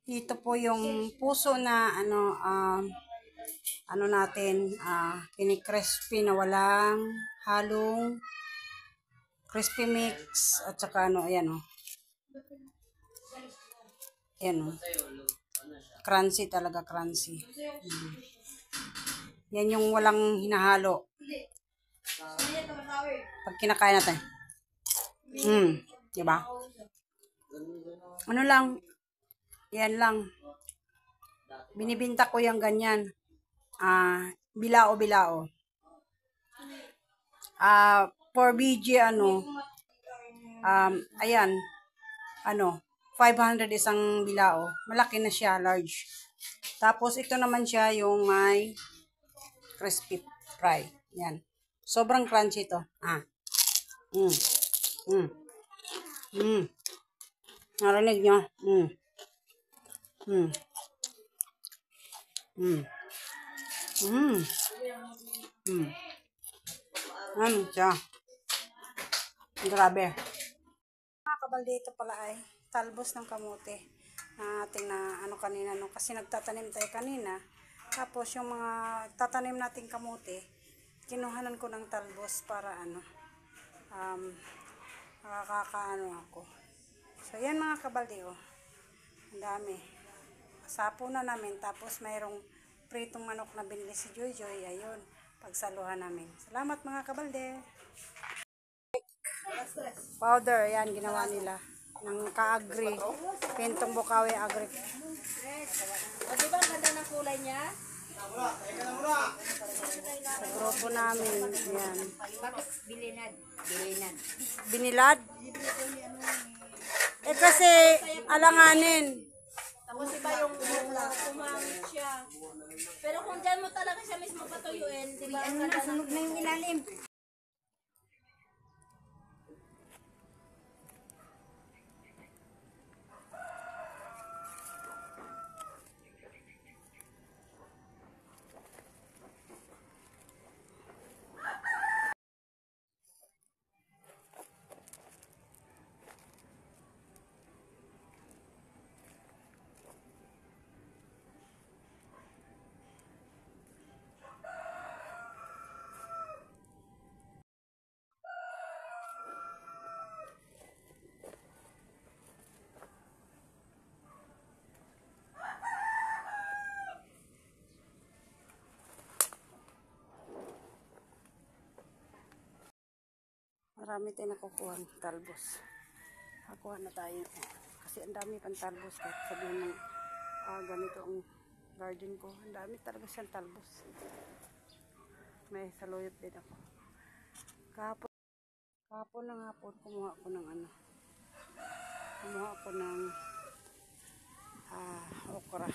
Ito po yung puso na ano natin, kini-crispy na walang halong crispy mix at saka ayan o. Ayan o. Crunchy talaga, crunchy. Yan yung walang hinahalo. Pag kinakain natin. Diba? Ano lang, yan lang. Binibinta ko yung ganyan. Bilao-bilao. For BG, ayan, 500 isang bilao. Malaki na siya, large. Tapos, ito naman siya yung may crispy fry. Yan. Sobrang crunchy to. Narinig nyo? Ano siya? Grabe. Mga kabalde, ito pala ay talbos ng kamote na ating kanina, kasi nagtatanim tayo kanina. Tapos yung mga tatanim nating kamote, kinuhanan ko ng talbos para nakakaano ako. So yan mga kabalde, ang dami. Sapo na namin, tapos mayroong pritong manok na binili si Joy Joy, ayun, pagsaluhan namin. Salamat mga kabalde. Powder, yan, ginawa nila ng ka-agri, Pintong Bukawi Agri. O diba ang ganda ng kulay niya? Sa grupo namin, yan. Bakit bilinad? Binilad? Kasi alanganin. Tapos iba yung kumangit siya. Pero kung dyan mo talaga siya mismo patuyuin, diba? Ano na, sunog na yung ilalim. Marami tayong nakukuha ng talbos. Nakuha na tayo. Kasi ang dami pang talbos. Kahit sabihin ng ganito ang garden ko. Ang dami talaga siyang talbos. May saluyot din ako. Kahapon ng hapon, kumuha ako ng okra.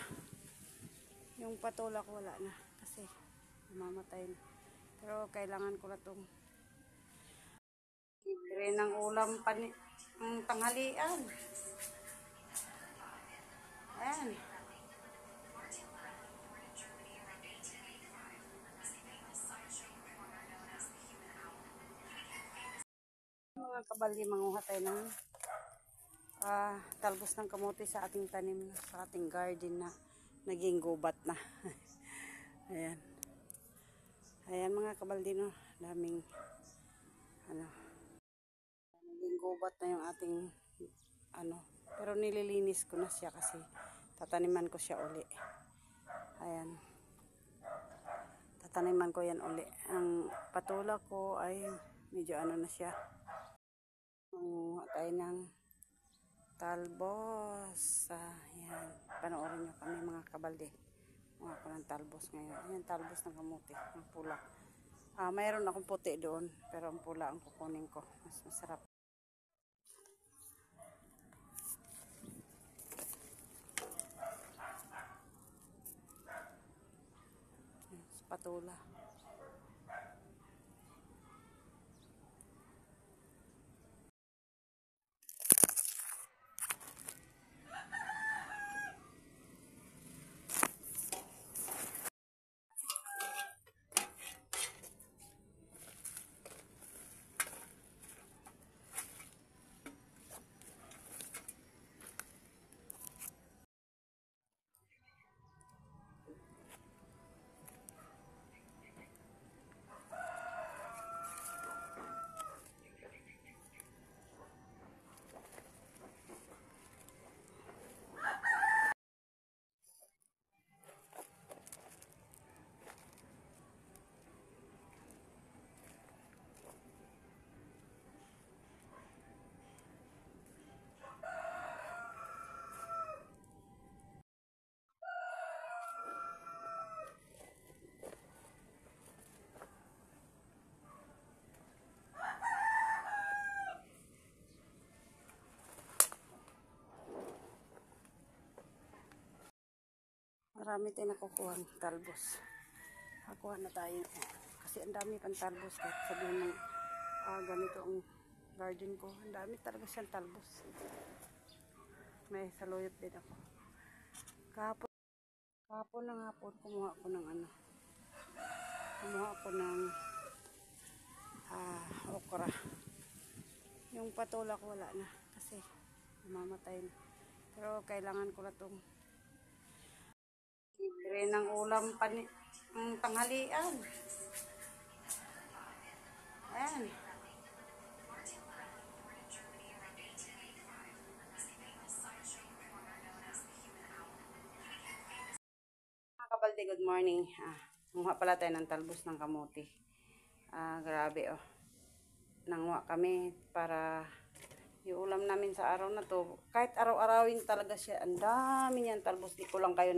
Yung patula ko wala na. Kasi namamatay na. Pero kailangan ko na itong libre ng ulam ang tanghalian. Ayan. Mga kabalde, manguha tayo ng talbos ng kamote sa ating tanim, sa ating garden na naging gubat na. Ayan. Ayan mga kabalde, daming naging gubat na yung ating pero nililinis ko na siya kasi tataniman ko siya uli. Ayan, tataniman ko yan uli. Ang patula ko ay medyo na siya. Manguha tayo ng talbos. Ayan, panoorin nyo kami mga kabalde. Manguha ko ng talbos ngayon. Ayan, talbos ng kamote, ng pula. Mayroon akong puti doon, pero ang pula ang kukunin ko. Mas masarap. Patula. Marami tayong nakukuha ng talbos. Hakuha na tayo. Kasi ang dami pang talbos. Kahit sabihin ng ganito ang garden ko. Ang dami talaga siyang talbos. May saluyot din ako. Kahapon ng hapon, kumuha ako ng Kumuha ako ng okra. Yung patula ko wala na. Kasi mamatay na. Pero kailangan ko na itong libre ng ulam ng tanghalian. Ayan. Mga kabalde, good morning. Kumuha pala tayo ng talbos ng kamuti. Grabe oh. Nanguha kami para yung ulam namin sa araw na to. Kahit araw-arawin talaga siya. Ang dami niyan talbos. Di ko lang kayo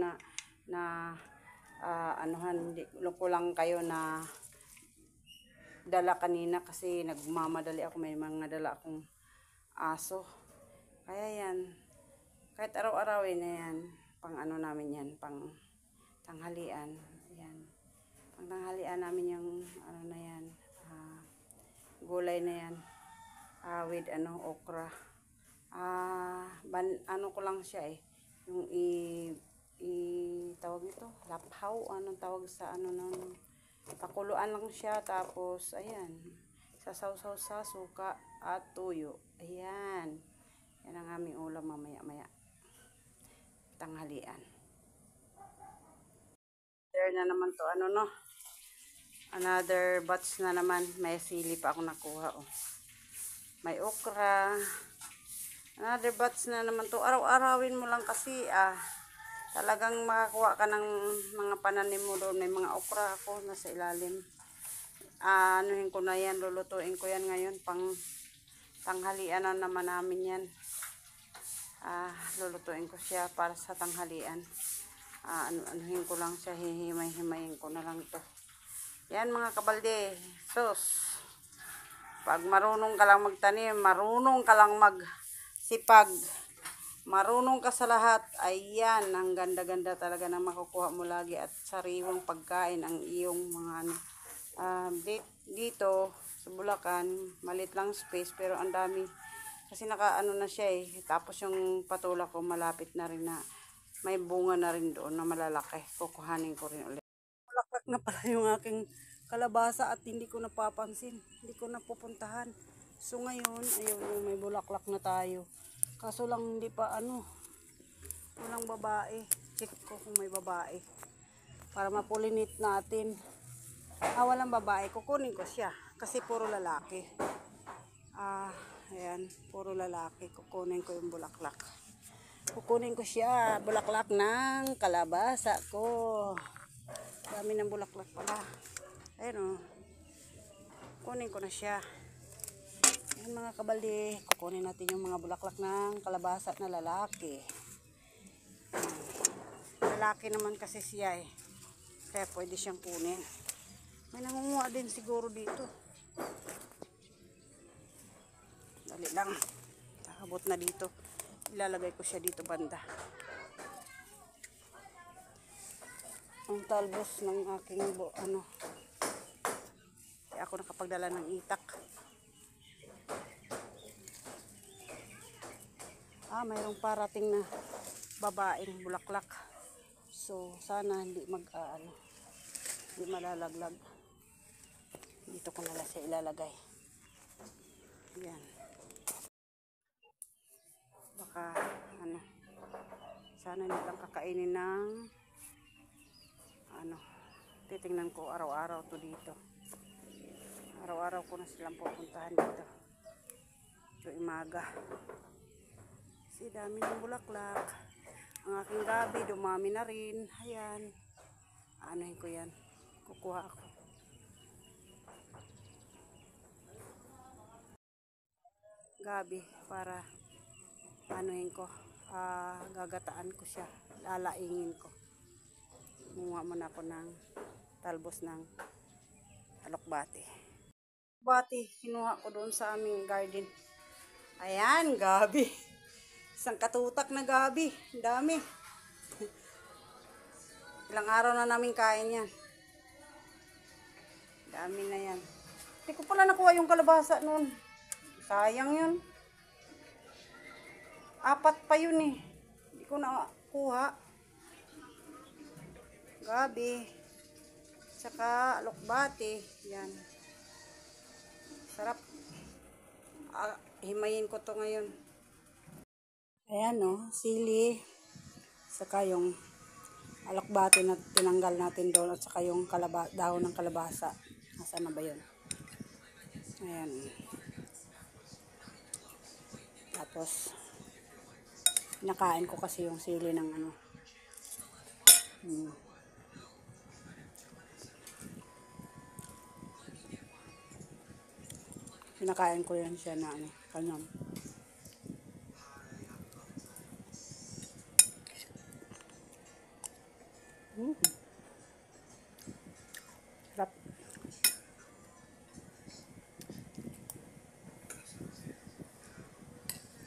di ko lang kayo na dala kanina kasi nagmamadali ako. May mga dala akong aso. Kaya yan. Kahit araw-arawin na yan. Pang namin yan. Pang tanghalian. Yan. Pang tanghalian namin yung na yan. Gulay na yan. With okra. Ko lang siya eh. Yung tawag nito, laphaw. Anong tawag sa pakuluan lang siya. Tapos, ayan. Sasaw-saw sa suka at tuyo. Ayan. Yan ang aming ulam mamaya-maya. Tanghalian. There na naman to. Another batch na naman. May sili pa ako nakuha oh. May okra. Another batch na naman to. Araw-arawin mo lang kasi talagang makakuha ka ng mga pananim mo doon. May mga okra ako nasa ilalim. Anuhin ko na yan. Lulutuin ko yan ngayon. Pang tanghalian na naman namin yan. Lulutuin ko siya para sa tanghalian. Anuhin ko lang siya. Hihimay-himayin ko na lang to. Yan mga kabalde. Sus. Pag marunong ka lang magtanim, marunong ka lang magsipag, marunong ka sa lahat, ayan, ang ganda-ganda talaga na makukuha mo lagi at sariwang pagkain ang iyong mga dito sa Bulacan, malit lang space pero ang dami kasi na siya eh. Tapos yung patula ko malapit na rin na may bunga na rin doon na malalaki. Kukuhanin ko rin ulit. Bulaklak na pala yung aking kalabasa at hindi ko napapansin. Hindi ko napupuntahan. So ngayon, ayun, may bulaklak na tayo. Kaso lang hindi pa walang babae. Check ko kung may babae. Para mapulinit natin. Walang babae. Kukunin ko siya. Kasi puro lalaki. Ayan, puro lalaki. Kukunin ko yung bulaklak. Kukunin ko siya. Bulaklak ng kalabasa ko. Dami ng bulaklak pala. Ayun o. Kunin ko na siya. Ayan mga kabalde. Kukunin natin yung mga bulaklak ng kalabasa na lalaki. Lalaki naman kasi siya eh. Kaya pwede siyang kunin. May nangunguha din siguro dito. Dali lang. Abot na dito. Ilalagay ko siya dito banda. Ang talbos ng aking ako nakapagdala ng itak. Mayroong parating na babaeng bulaklak. So sana hindi hindi malalaglag. Dito ko na lang siya ilalagay. Yan. Baka sana hindi lang kakainin ng titingnan ko araw-araw to dito. Araw-araw ko na silang pupuntahan dito. Ito imaga. Kasi dami ng bulaklak. Ang aking gabi, dumami na rin. Ayan. Anuhin ko yan. Kukuha ako. Gabi para anuhin ko. Gagataan ko siya. Lalaingin ko. Munga muna ako ng talbos ng alokbate. Bati, kinuha ko doon sa aming garden. Ayan, gabi. Isang katutak na gabi. Dami. Ilang araw na namin kain yan. Dami na yan. Hindi ko pala nakuha yung kalabasa noon. Sayang yun. 4 pa yun eh. Hindi ko nakuha. Gabi. Tsaka alokbati. Yan. Sarap. Himayin ko to ngayon. Ayan o, sili. Saka yung alokbati na tinanggal natin doon at saka yung dahon ng kalabasa. Nasaan na ba yun? Ayan. Tapos, pinakain ko kasi yung sili ng ano. Pinakain ko yan siya na ano, kanyang. Sarap.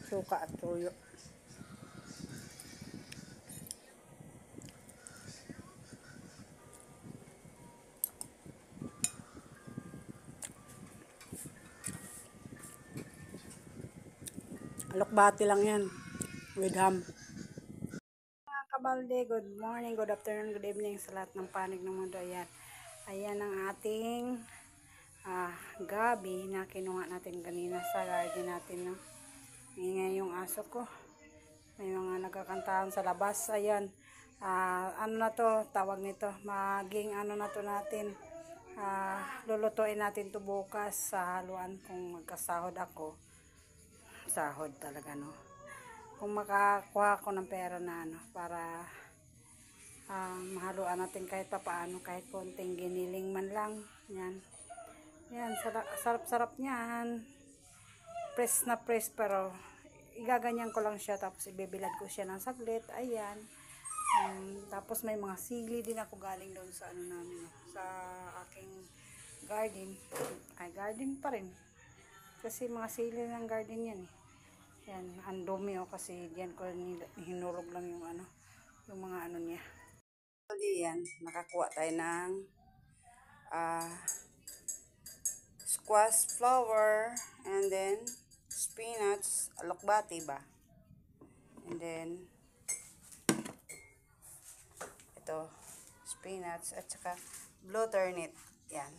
Suka at tuyo. Alokbati lang yan. With ham. Mga kabalde, good morning, good afternoon, good evening sa lahat ng panig ng mundo. Ayan. Ayan ang ating gabi na kinuha natin kanina sa garden natin. No? Ngayon yung aso ko. May mga nagkakantahan sa labas. Ayan. Ano na to, tawag nito. Maging ano na to natin. Lulutuin natin to bukas sa haluan kung magkasahod ako. Sahod talaga, no? Kung makakuha ko ng pera na ano, para mahaluan natin kahit papaano, kahit konting giniling man lang. Yan. Yan, sarap-sarap niyan. Press na press, pero igaganyan ko lang siya, tapos ibibilad ko siya ng saglit. Ayan. Tapos may mga sili din ako galing doon sa ano namin, no? Sa aking garden. Ay, garden pa rin. Kasi mga sili ng garden yan eh. Yan, ang dumi kasi diyan ko hinulog lang yung ano, yung mga ano niya. So, yan, nakakuha tayo ng squash flower, and then spinach, alokbati ba? And then ito, spinach at saka blue turnip. Yan.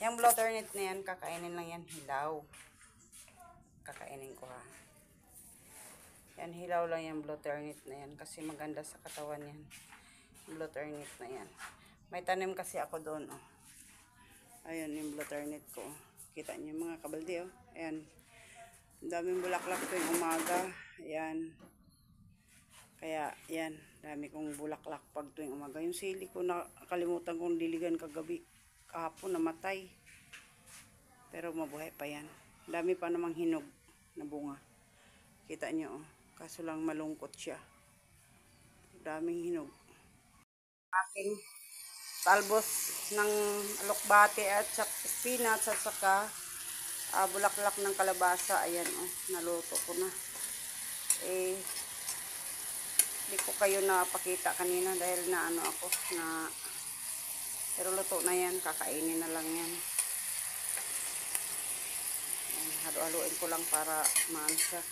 Yung blue turnip na yan, kakainin lang yan, hilaw. Kakainin ko ha. Yan, hilaw lang yung blue turnip na yan kasi maganda sa katawan yan. Blue turnip na yan. May tanim kasi ako doon, oh. Ayun, yung blue turnip ko. Kita niyo mga kabaldi, oh. Ayan. Ang daming bulaklak tuwing umaga. Ayan. Kaya, yan. Dami kong bulaklak pag tuwing umaga. Yung sili ko, nakalimutan kong diligan kagabi. Kahapon, namatay. Pero mabuhay pa yan. Dami pa namang hinog na bunga. Kita niyo, oh. Kaso lang malungkot siya. Daming hinog. Aking talbos ng alokbati at spinach at saka bulaklak ng kalabasa. Ayan, oh, naluto ko na. Hindi ko kayo napakita kanina dahil na ano ako na, pero luto na yan, kakainin na lang yan. Halo-haloin ko lang para maan siya.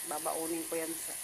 Babaunin ko yan sa